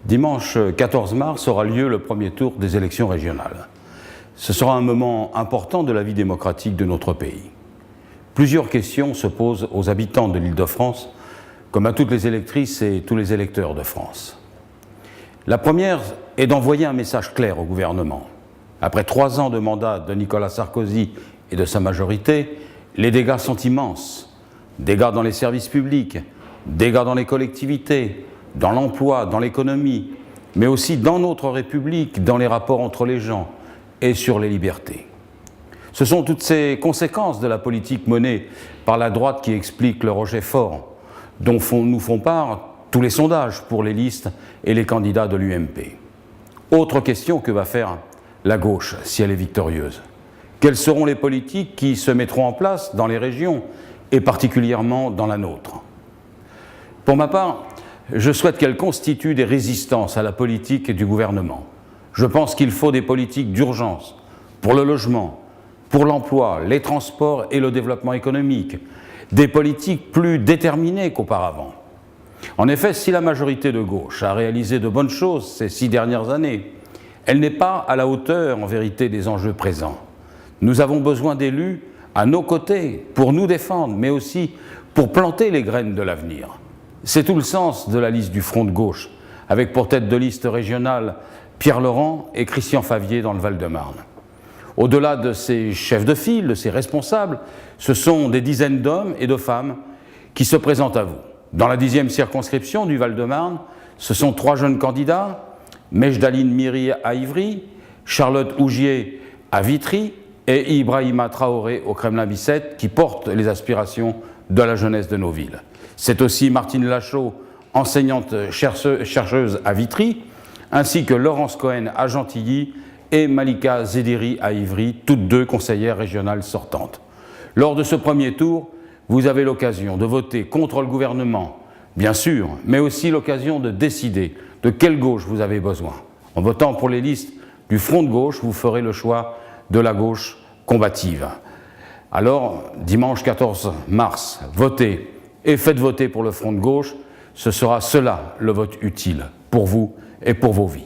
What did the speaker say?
Dimanche 14 mars aura lieu le premier tour des élections régionales. Ce sera un moment important de la vie démocratique de notre pays. Plusieurs questions se posent aux habitants de l'Île-de-France, comme à toutes les électrices et tous les électeurs de France. La première est d'envoyer un message clair au gouvernement. Après 3 ans de mandat de Nicolas Sarkozy et de sa majorité, les dégâts sont immenses. Dégâts dans les services publics, dégâts dans les collectivités, dans l'emploi, dans l'économie, mais aussi dans notre République, dans les rapports entre les gens et sur les libertés. Ce sont toutes ces conséquences de la politique menée par la droite qui expliquent le rejet fort dont nous font part tous les sondages pour les listes et les candidats de l'UMP. Autre question que va faire la gauche si elle est victorieuse. Quelles seront les politiques qui se mettront en place dans les régions et particulièrement dans la nôtre? Pour ma part, je souhaite qu'elles constituent des résistances à la politique du gouvernement. Je pense qu'il faut des politiques d'urgence pour le logement, pour l'emploi, les transports et le développement économique, des politiques plus déterminées qu'auparavant. En effet, si la majorité de gauche a réalisé de bonnes choses ces 6 dernières années, elle n'est pas à la hauteur, en vérité, des enjeux présents. Nous avons besoin d'élus à nos côtés pour nous défendre, mais aussi pour planter les graines de l'avenir. C'est tout le sens de la liste du Front de gauche, avec pour tête de liste régionale Pierre Laurent et Christian Favier dans le Val-de-Marne. Au-delà de ces chefs de file, de ces responsables, ce sont des dizaines d'hommes et de femmes qui se présentent à vous. Dans la 10e circonscription du Val-de-Marne, ce sont 3 jeunes candidats, Mejdaline Miri à Ivry, Charlotte Ougier à Vitry et Ibrahima Traoré au Kremlin-Bicêtre qui portent les aspirations de la jeunesse de nos villes. C'est aussi Martine Lachaud, enseignante chercheuse à Vitry, ainsi que Laurence Cohen à Gentilly et Malika Zediri à Ivry, toutes 2 conseillères régionales sortantes. Lors de ce premier tour, vous avez l'occasion de voter contre le gouvernement, bien sûr, mais aussi l'occasion de décider de quelle gauche vous avez besoin. En votant pour les listes du Front de gauche, vous ferez le choix de la gauche combative. Alors, dimanche 14 mars, votez et faites voter pour le Front de gauche. Ce sera cela le vote utile pour vous et pour vos vies.